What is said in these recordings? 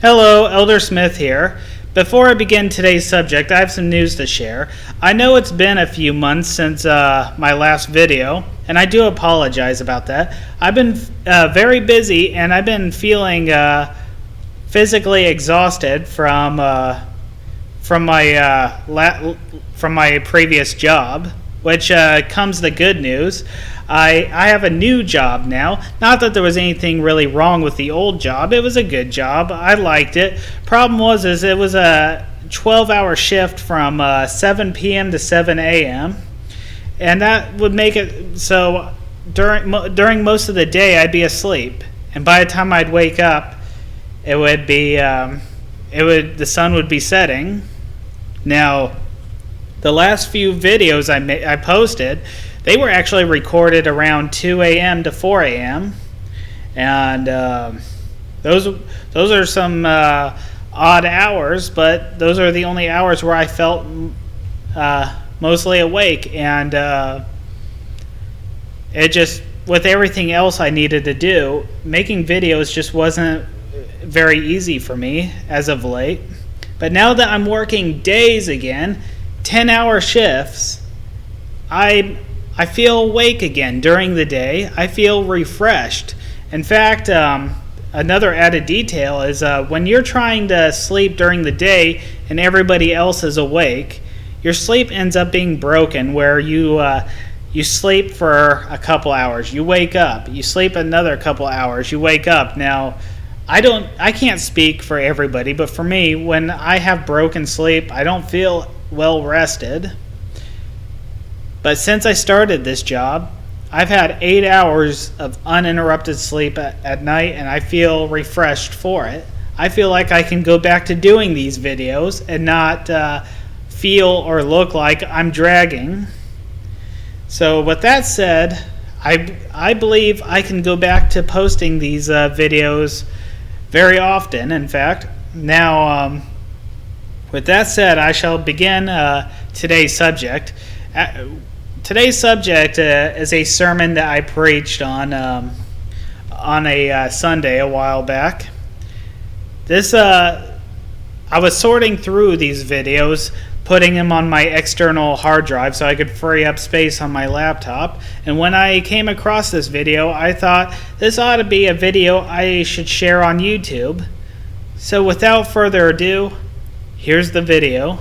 Hello, Elder Smith here. Before I begin today's subject, I have some news to share. I know it's been a few months since my last video, and I do apologize about that. I've been very busy, and I've been feeling physically exhausted from my previous job, which comes the good news. I have a new job now. Not that there was anything really wrong with the old job. It was a good job. I liked it. Problem was it was a 12-hour shift from 7 p.m. to 7 a.m. And that would make it so during most of the day I'd be asleep. And by the time I'd wake up, it would be the sun would be setting. Now, the last few videos I posted, they were actually recorded around 2 a.m. to 4 a.m. And those are some odd hours, but those are the only hours where I felt mostly awake. And it just, with everything else I needed to do, making videos just wasn't very easy for me as of late. But now that I'm working days again, 10-hour shifts, I feel awake again during the day. I feel refreshed. In fact, another added detail is when you're trying to sleep during the day and everybody else is awake, your sleep ends up being broken where you sleep for a couple hours, you wake up, you sleep another couple hours, you wake up. Now, I can't speak for everybody, but for me, when I have broken sleep, I don't feel well rested. But since I started this job, I've had 8 hours of uninterrupted sleep at night, and I feel refreshed for it. I feel like I can go back to doing these videos and not feel or look like I'm dragging. So with that said, I believe I can go back to posting these videos very often, in fact. Now, with that said, I shall begin today's subject. Today's subject is a sermon that I preached on a Sunday a while back. I was sorting through these videos, putting them on my external hard drive so I could free up space on my laptop. And when I came across this video, I thought this ought to be a video I should share on YouTube. So without further ado, here's the video.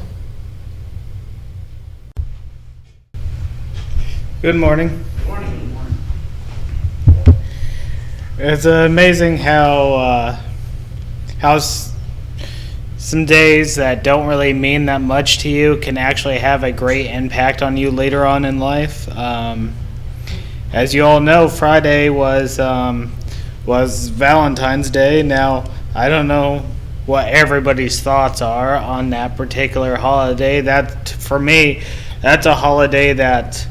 Good morning. Good morning. It's amazing how some days that don't really mean that much to you can actually have a great impact on you later on in life. As you all know, Friday was Valentines Day. Now, I don't know what everybody's thoughts are on that particular holiday. That, for me, that's a holiday that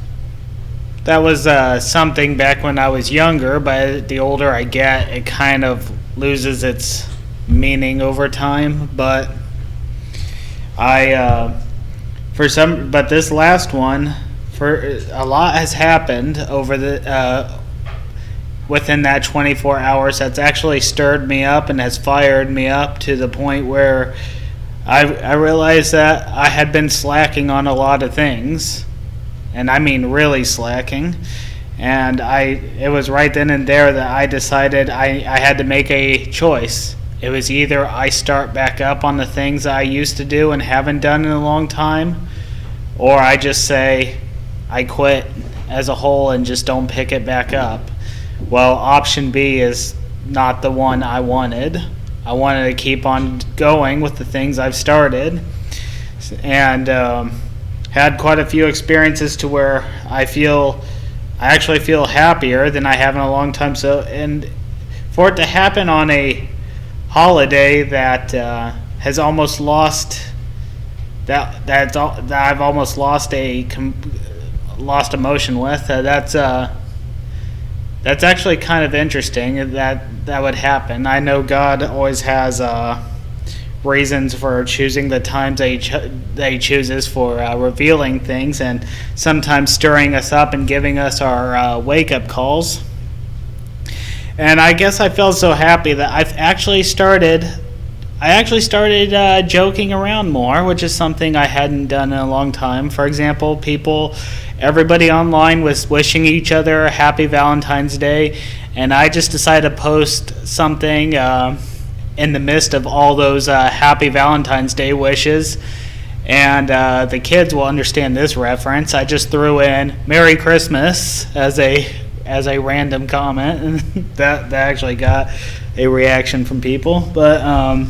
was something back when I was younger, but the older I get, it kind of loses its meaning over time. But but this last one, a lot has happened over within that 24 hours that's actually stirred me up and has fired me up to the point where I realized that I had been slacking on a lot of things. And I mean really slacking. And it was right then and there that I decided I had to make a choice. It was either I start back up on the things I used to do and haven't done in a long time, or I just say I quit as a whole and just don't pick it back up. Well, option B is not the one I wanted. I wanted to keep on going with the things I've started. And had quite a few experiences to where I actually feel happier than I have in a long time. So, and for it to happen on a holiday that has almost lost that I've almost lost emotion with, that's actually kind of interesting that would happen. I know God always has reasons for choosing the times that he chooses for revealing things, and sometimes stirring us up and giving us our wake-up calls. And I guess I felt so happy that I've actually started I actually started joking around more, which is something I hadn't done in a long time. For example, everybody online was wishing each other a happy Valentine's Day, and I just decided to post something in the midst of all those happy Valentine's Day wishes. And the kids will understand this reference. I just threw in "Merry Christmas" as a random comment, and that actually got a reaction from people. But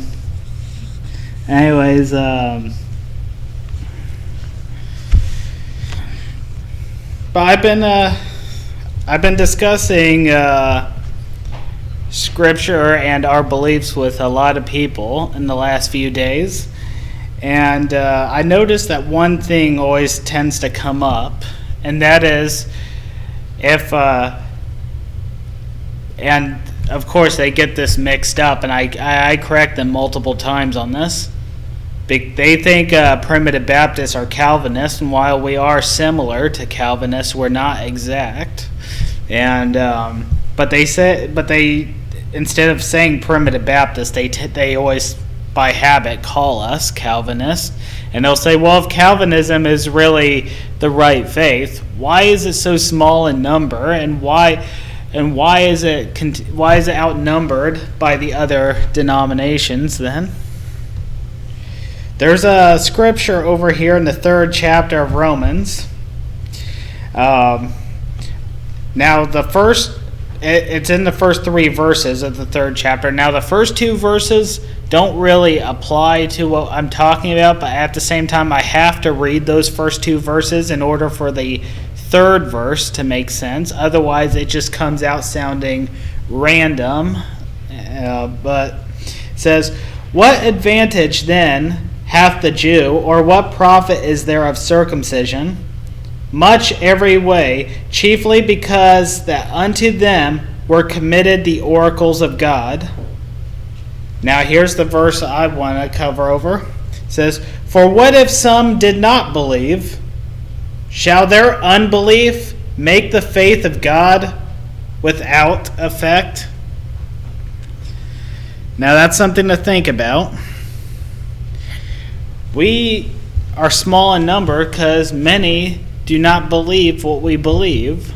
anyways, but I've been discussing scripture and our beliefs with a lot of people in the last few days, and I noticed that one thing always tends to come up, and that is if and of course they get this mixed up, and I correct them multiple times on this. They think primitive Baptists are Calvinists, and while we are similar to Calvinists, we're not exact. And but they instead of saying primitive Baptists, they always by habit call us Calvinists, and they'll say, well, if Calvinism is really the right faith, why is it so small in number, and why is it outnumbered by the other denominations then? There's a scripture over here in the 3rd chapter of Romans. Now it's in the first 3 verses of the 3rd chapter. Now the first 2 verses don't really apply to what I'm talking about, but at the same time I have to read those first 2 verses in order for the 3rd verse to make sense. Otherwise it just comes out sounding random. But it says, "What advantage then hath the Jew, or what profit is there of circumcision? Much every way, chiefly because that unto them were committed the oracles of God." Now here's the verse I want to cover over. It says, "For what if some did not believe? Shall their unbelief make the faith of God without effect?" Now that's something to think about. We are small in number because many do not believe what we believe.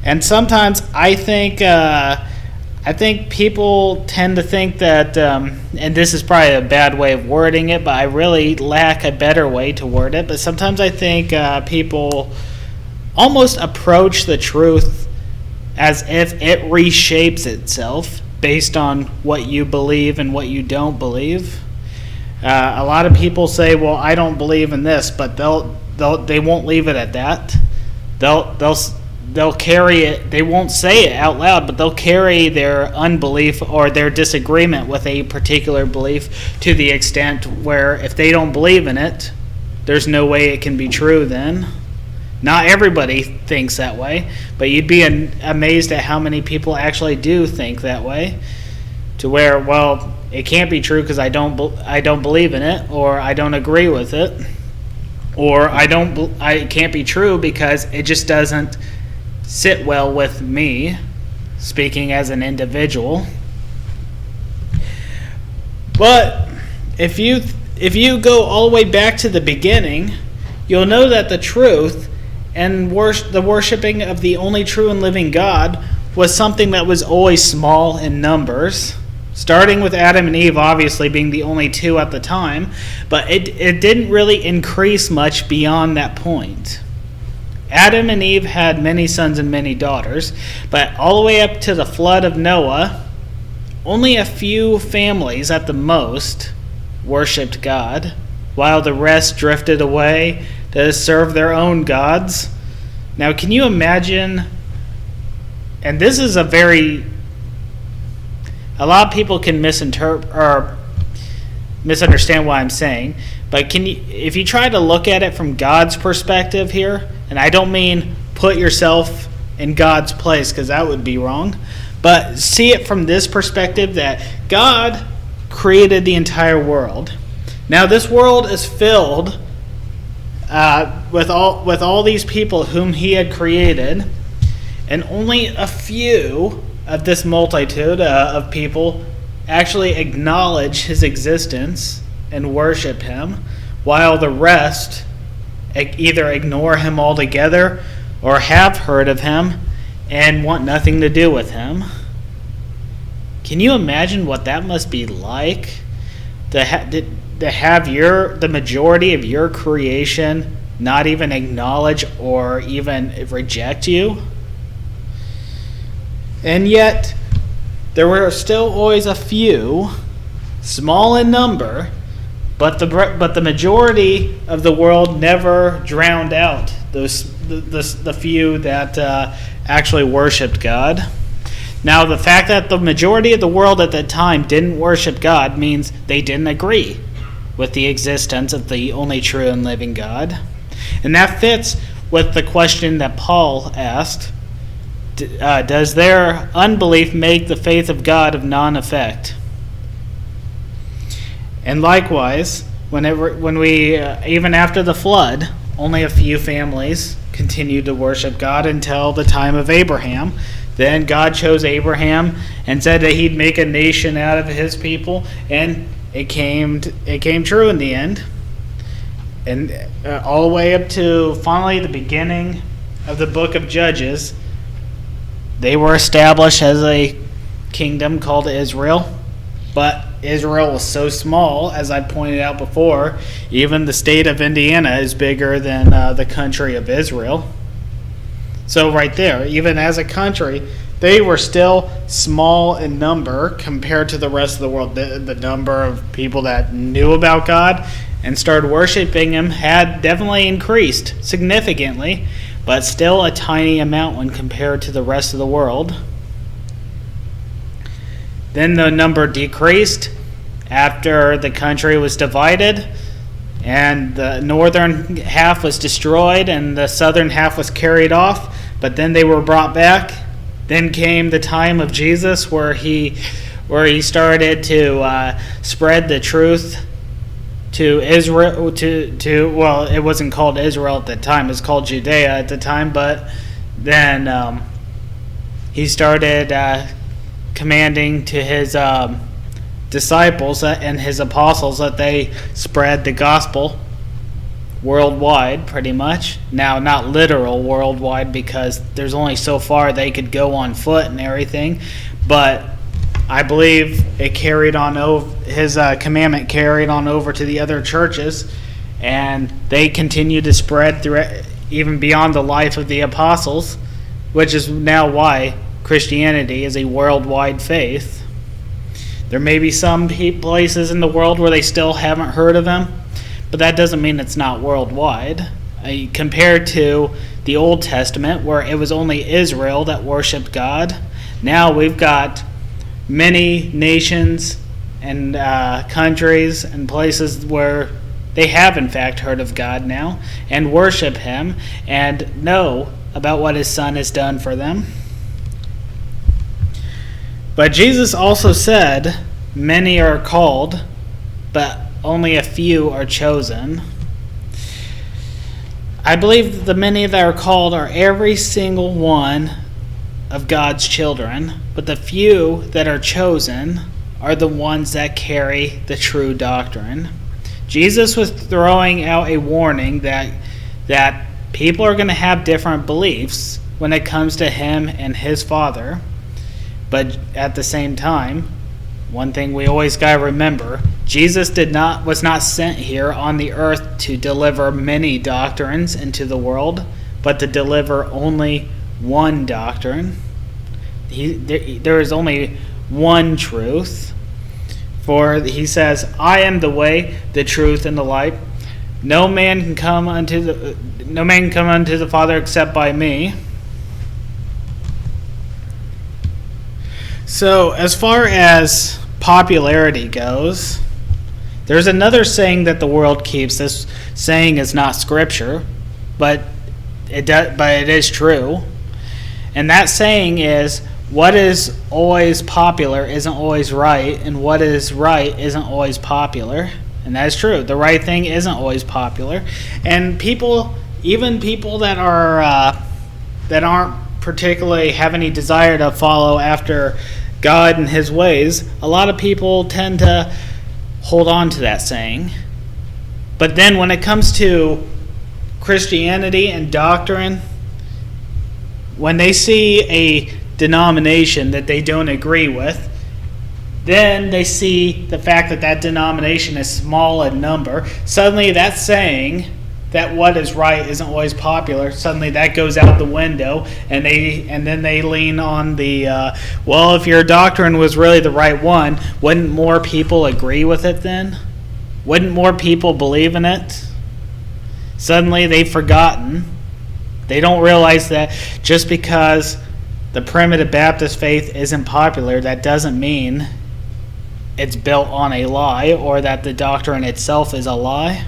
And sometimes I think people tend to think that, and this is probably a bad way of wording it, but I really lack a better way to word it. But sometimes I think people almost approach the truth as if it reshapes itself based on what you believe and what you don't believe. A lot of people say, "Well, I don't believe in this," but they won't leave it at that. They'll carry it. They won't say it out loud, but they'll carry their unbelief or their disagreement with a particular belief to the extent where if they don't believe in it, there's no way it can be true then. Not everybody thinks that way, but you'd be amazed at how many people actually do think that way, to where, well, it can't be true because I don't believe in it, or I don't agree with it, or it can't be true because it just doesn't sit well with me, speaking as an individual. But if you go all the way back to the beginning, you'll know that the truth and the worshiping of the only true and living God was something that was always small in numbers, starting with Adam and Eve obviously being the only 2 at the time, but it didn't really increase much beyond that point. Adam and Eve had many sons and many daughters, but all the way up to the flood of Noah, only a few families at the most worshipped God, while the rest drifted away to serve their own gods. Now, can you imagine? And this is a lot of people can misinterpret or misunderstand what I'm saying, but if you try to look at it from God's perspective here, and I don't mean put yourself in God's place because that would be wrong, but see it from this perspective that God created the entire world. Now this world is filled with all these people whom He had created, and only a few of this multitude of people actually acknowledge his existence and worship him, while the rest either ignore him altogether or have heard of him and want nothing to do with him. Can you imagine what that must be like? To have the majority of your creation not even acknowledge or even reject you? And yet, there were still always a few, small in number, but the majority of the world never drowned out the few that actually worshipped God. Now, the fact that the majority of the world at that time didn't worship God means they didn't agree with the existence of the only true and living God. And that fits with the question that Paul asked. Does their unbelief make the faith of God of non-effect? And likewise, even after the flood, only a few families continued to worship God until the time of Abraham. Then God chose Abraham and said that he'd make a nation out of his people, and it came true in the end. And all the way up to finally the beginning of the book of Judges, they were established as a kingdom called Israel. But Israel was so small, as I pointed out before, even the state of Indiana is bigger than the country of Israel. So right there, even as a country, they were still small in number compared to the rest of the world. The number of people that knew about God and started worshiping him had definitely increased significantly, but still a tiny amount when compared to the rest of the world. Then the number decreased after the country was divided, and the northern half was destroyed and the southern half was carried off, but then they were brought back. Then came the time of Jesus where he started to spread the truth to Israel, well, it wasn't called Israel at the time, it was called Judea at the time, but then he started commanding to his disciples and his apostles that they spread the gospel worldwide, pretty much. Now, not literal worldwide, because there's only so far they could go on foot and everything, but I believe it carried on over, his commandment carried on over to the other churches, and they continued to spread through even beyond the life of the apostles, which is now why Christianity is a worldwide faith. There may be some places in the world where they still haven't heard of him, but that doesn't mean it's not worldwide. Compared to the Old Testament, where it was only Israel that worshipped God, now we've got many nations and countries and places where they have in fact heard of God now and worship him and know about what his Son has done for them. But Jesus also said, many are called, but only a few are chosen. I believe the many that are called are every single one of God's children, but the few that are chosen are the ones that carry the true doctrine. Jesus was throwing out a warning that people are going to have different beliefs when it comes to him and his Father, but at the same time, one thing we always got to remember, Jesus was not sent here on the earth to deliver many doctrines into the world, but to deliver only one doctrine. There is only one truth. For he says, I am the way, the truth, and the life. No man can come unto the Father except by me. So, as far as popularity goes, there's another saying that the world keeps. This saying is not scripture, but it is true. And that saying is, what is always popular isn't always right, and what is right isn't always popular. And that's true. The right thing isn't always popular. And even people that aren't particularly have any desire to follow after God and his ways, a lot of people tend to hold on to that saying. But then when it comes to Christianity and doctrine, when they see a denomination that they don't agree with, then they see the fact that that denomination is small in number. Suddenly that saying that what is right isn't always popular, suddenly that goes out the window, and then they lean on the, well, if your doctrine was really the right one, wouldn't more people agree with it then? Wouldn't more people believe in it? Suddenly they've forgotten. They don't realize that just because the primitive Baptist faith isn't popular, that doesn't mean it's built on a lie or that the doctrine itself is a lie.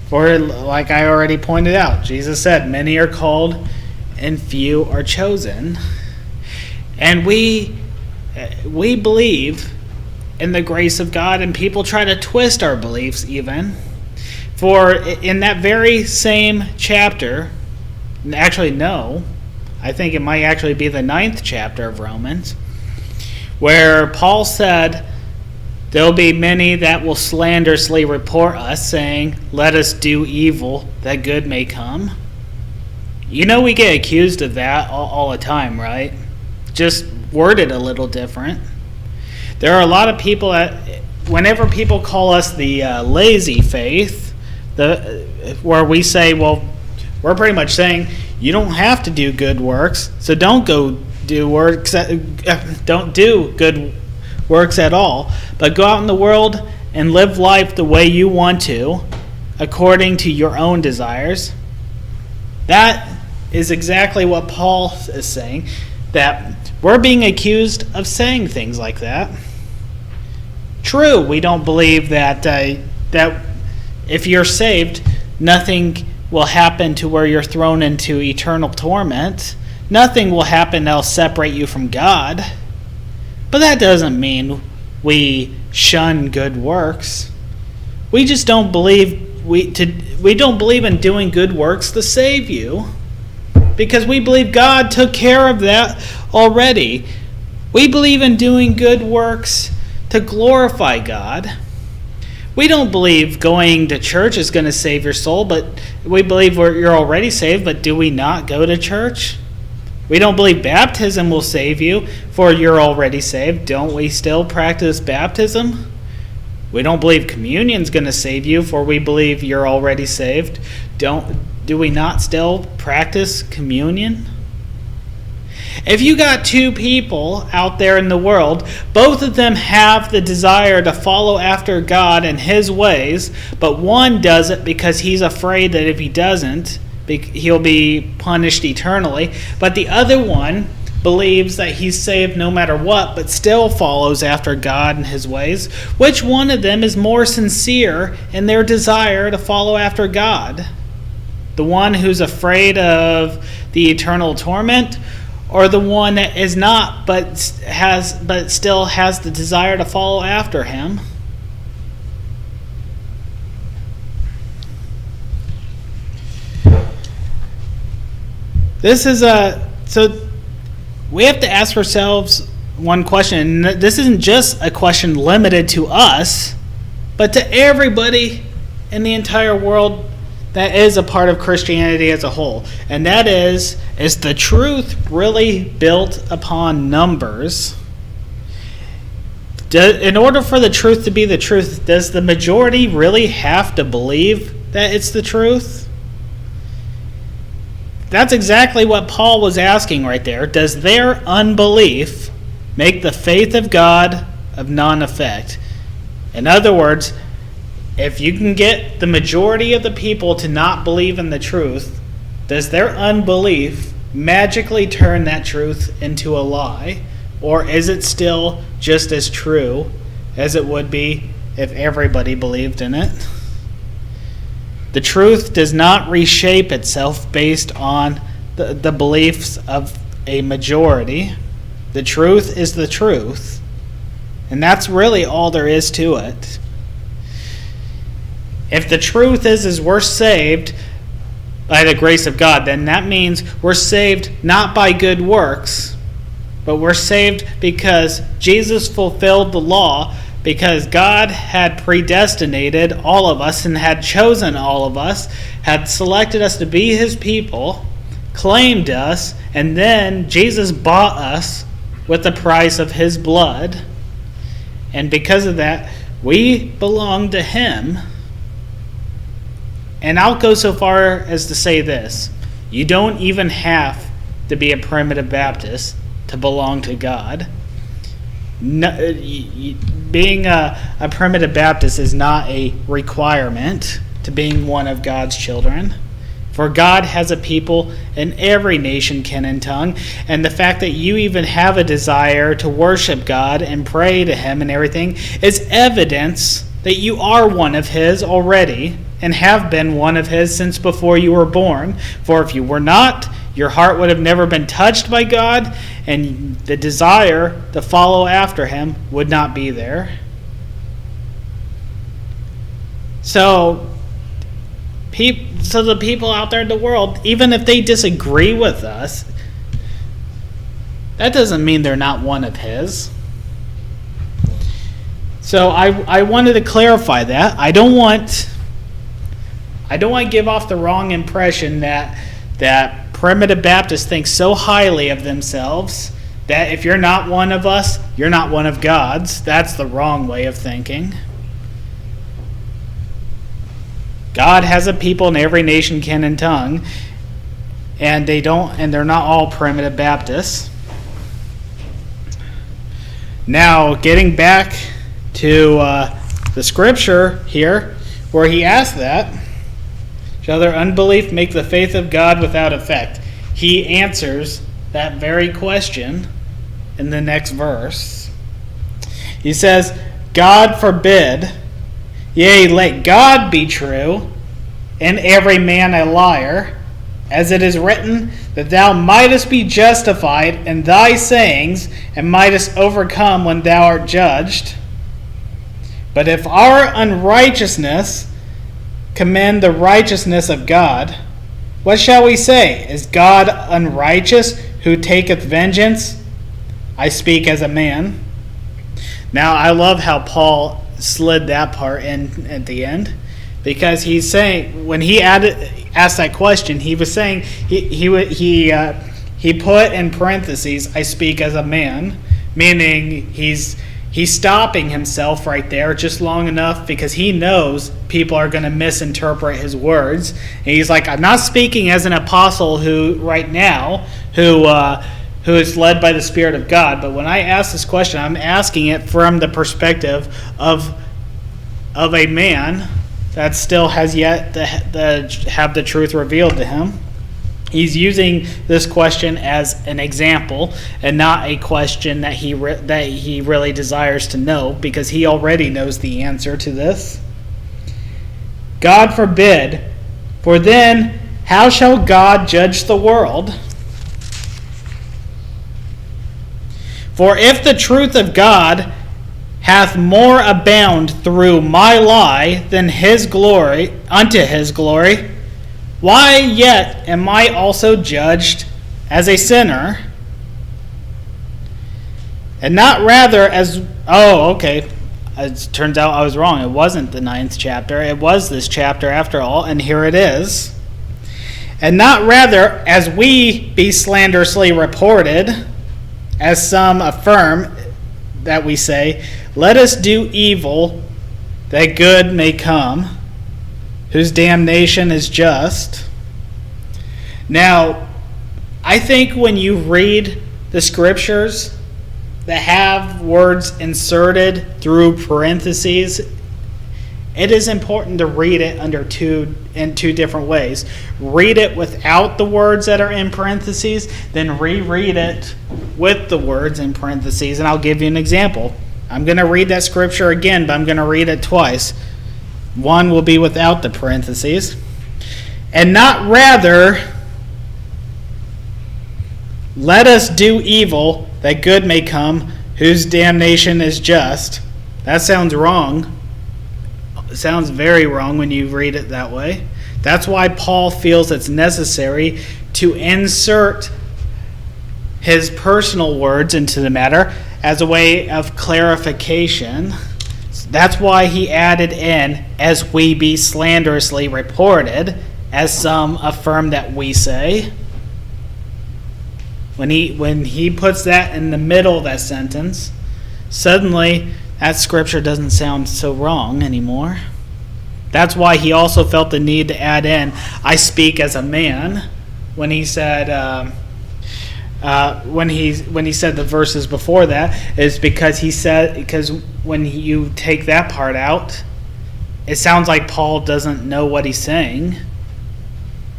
For like I already pointed out, Jesus said, many are called and few are chosen. And we believe in the grace of God, and people try to twist our beliefs even. For in that very same chapter, actually no, I think it might actually be the 9th chapter of Romans, where Paul said, there'll be many that will slanderously report us, saying, let us do evil, that good may come. You know we get accused of that all the time, right? Just worded a little different. There are a lot of people that, whenever people call us the lazy faith, where we say, well, we're pretty much saying, you don't have to do good works, so don't go do works. Don't do good works at all, but go out in the world and live life the way you want to, according to your own desires. That is exactly what Paul is saying, that we're being accused of saying things like that. True, we don't believe that if you're saved, nothing will happen to where you're thrown into eternal torment. Nothing will happen that'll separate you from God. But that doesn't mean we shun good works. We just don't believe we don't believe in doing good works to save you, because we believe God took care of that already. We believe in doing good works to glorify God. We don't believe going to church is going to save your soul, but we believe you're already saved, but do we not go to church? We don't believe baptism will save you, for you're already saved. Don't we still practice baptism? We don't believe communion's going to save you, for we believe you're already saved. Do we not still practice communion? If you got two people out there in the world, both of them have the desire to follow after God and his ways, but one does it because he's afraid that if he doesn't, he'll be punished eternally, but the other one believes that he's saved no matter what, but still follows after God and his ways. Which one of them is more sincere in their desire to follow after God? The one who's afraid of the eternal torment, or the one that is not but still has the desire to follow after him? So we have to ask ourselves one question. This isn't just a question limited to us, but to everybody in the entire world that is a part of Christianity as a whole. And that is the truth really built upon numbers? In order for the truth to be the truth, does the majority really have to believe that it's the truth? That's exactly what Paul was asking right there. Does their unbelief make the faith of God of none effect? In other words, if you can get the majority of the people to not believe in the truth, does their unbelief magically turn that truth into a lie? Or is it still just as true as it would be if everybody believed in it? The truth does not reshape itself based on the beliefs of a majority. The truth is the truth. And that's really all there is to it. If the truth is we're saved by the grace of God, then that means we're saved not by good works, but we're saved because Jesus fulfilled the law, because God had predestinated all of us and had chosen all of us, had selected us to be his people, claimed us, and then Jesus bought us with the price of his blood. And because of that, we belong to him. And I'll go so far as to say this: you don't even have to be a primitive Baptist to belong to God. No, being a primitive Baptist is not a requirement to being one of God's children. For God has a people in every nation, kin, and tongue. And the fact that you even have a desire to worship God and pray to him and everything is evidence that you are one of his already and have been one of his since before you were born. For if you were not, your heart would have never been touched by God, and the desire to follow after him would not be there. So the people out there in the world, even if they disagree with us, that doesn't mean they're not one of his. So I wanted to clarify that. I don't want to give off the wrong impression that primitive Baptists think so highly of themselves that if you're not one of us, you're not one of God's. That's the wrong way of thinking. God has a people in every nation, kin, and tongue, and they're not all primitive Baptists. Now, getting back to the scripture here, where he asked that, shall their unbelief make the faith of God without effect? He answers that very question in the next verse. He says, God forbid, yea, let God be true, and every man a liar, as it is written, that thou mightest be justified in thy sayings, and mightest overcome when thou art judged. But if our unrighteousness commend the righteousness of God, what shall we say? Is God unrighteous, who taketh vengeance? I speak as a man. Now, I love how Paul slid that part in at the end, because he's saying, when he asked that question, he was saying, he put in parentheses, I speak as a man, meaning he's stopping himself right there just long enough because he knows people are going to misinterpret his words. And he's like, I'm not speaking as an apostle who is led by the Spirit of God, but when I ask this question, I'm asking it from the perspective of a man that still has yet to have the truth revealed to him. He's using this question as an example and not a question that he really desires to know, because he already knows the answer to this. God forbid, for then how shall God judge the world? For if the truth of God hath more abound through my lie than his glory unto his glory, why yet am I also judged as a sinner? And not rather as... Oh, okay. It turns out I was wrong. It wasn't the 9th chapter. It was this chapter after all, and here it is. And not rather as we be slanderously reported, as some affirm that we say, let us do evil that good may come, whose damnation is just. Now, I think when you read the scriptures that have words inserted through parentheses, it is important to read it in two different ways. Read it without the words that are in parentheses, then reread it with the words in parentheses. And I'll give you an example. I'm going to read that scripture again, but I'm going to read it twice. One will be without the parentheses. And not rather, let us do evil that good may come, whose damnation is just. That sounds wrong. It sounds very wrong when you read it that way. That's why Paul feels it's necessary to insert his personal words into the matter as a way of clarification. That's why he added in, as we be slanderously reported, as some affirm that we say. When he puts that in the middle of that sentence, suddenly that scripture doesn't sound so wrong anymore. That's why he also felt the need to add in, I speak as a man, when he said when he said the verses before that, is because when you take that part out, it sounds like Paul doesn't know what he's saying.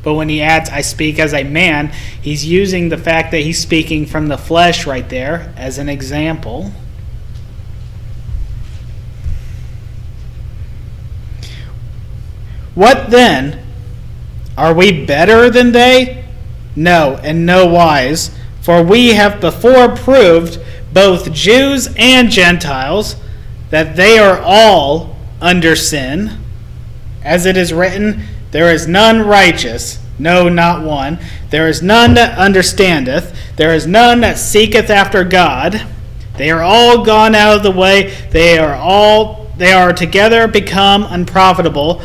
But when he adds, I speak as a man, he's using the fact that he's speaking from the flesh right there as an example. What then? Are we better than they? No, in no wise. For we have before proved, both Jews and Gentiles, that they are all under sin. As it is written, there is none righteous, no, not one. There is none that understandeth. There is none that seeketh after God. They are all gone out of the way. They are together become unprofitable.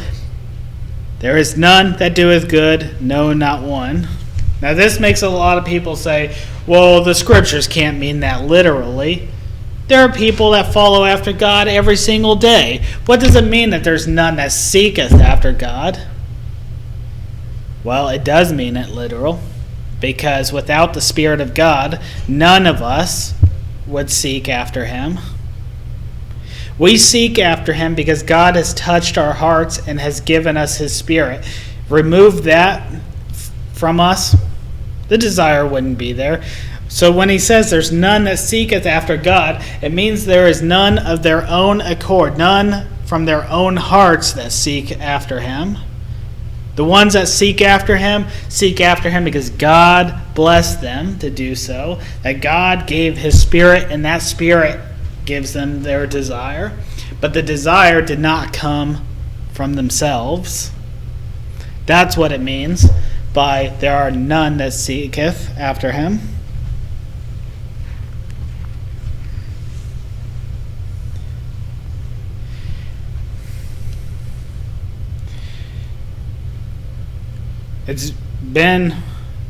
There is none that doeth good, no, not one. Now this makes a lot of people say, well, the scriptures can't mean that literally. There are people that follow after God every single day. What does it mean that there's none that seeketh after God? Well, it does mean it literal, because without the Spirit of God, none of us would seek after Him. We seek after Him because God has touched our hearts and has given us His Spirit. Remove that from us, the desire wouldn't be there. So when he says there's none that seeketh after God, it means there is none of their own accord, none from their own hearts that seek after Him. The ones that seek after Him because God blessed them to do so, that God gave His Spirit, and that Spirit gives them their desire. But the desire did not come from themselves. That's what it means by there are none that seeketh after Him. It's been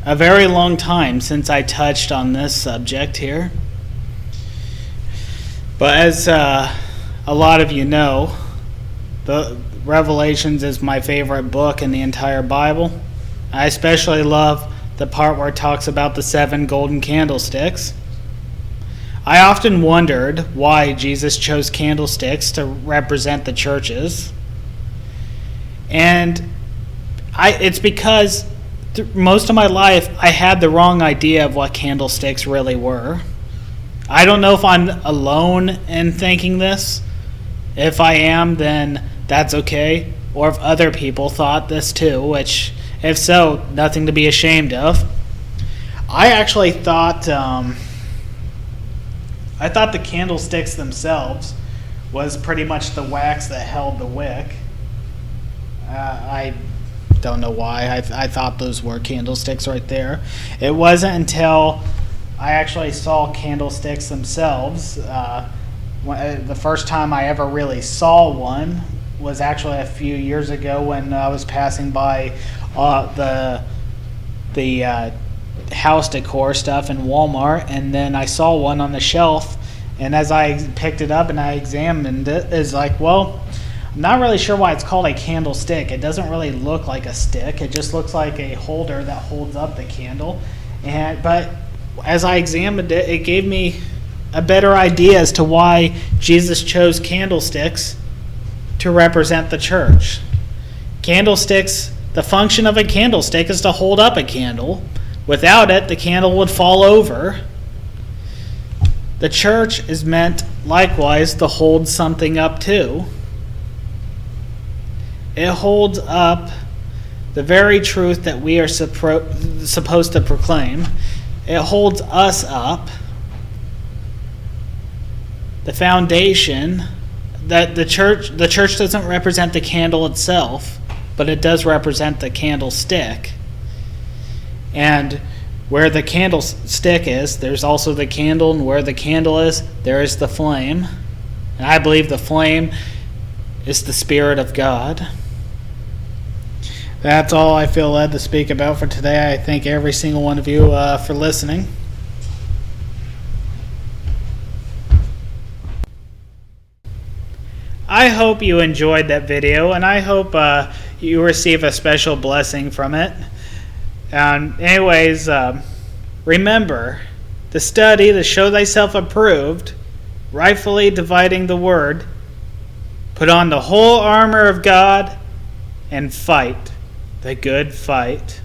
a very long time since I touched on this subject here. But as a lot of you know, the Revelations is my favorite book in the entire Bible. I especially love the part where it talks about the 7 golden candlesticks. I often wondered why Jesus chose candlesticks to represent the churches. And it's because most of my life I had the wrong idea of what candlesticks really were. I don't know if I'm alone in thinking this. If I am, then that's okay. Or if other people thought this too, which, if so, nothing to be ashamed of. I actually thought the candlesticks themselves was pretty much the wax that held the wick. I don't know why. I thought those were candlesticks right there. It wasn't until I actually saw candlesticks themselves. The first time I ever really saw one was actually a few years ago when I was passing by the house decor stuff in Walmart, and then I saw one on the shelf, and as I picked it up and I examined it, it's like, well, I'm not really sure why it's called a candlestick. It doesn't really look like a stick. It just looks like a holder that holds up the candle. But as I examined it, it gave me a better idea as to why Jesus chose candlesticks to represent the church. Candlesticks, the function of a candlestick is to hold up a candle. Without it, the candle would fall over. The church is meant, likewise, to hold something up too. It holds up the very truth that we are supposed to proclaim. It holds us up. The foundation that the church doesn't represent the candle itself, but it does represent the candlestick. And where the candlestick is, there's also the candle, and where the candle is, there is the flame. And I believe the flame is the Spirit of God. That's all I feel led to speak about for today. I thank every single one of you for listening. I hope you enjoyed that video, and I hope you receive a special blessing from it. Anyways, remember to study, to show thyself approved, rightfully dividing the word, put on the whole armor of God, and fight the good fight.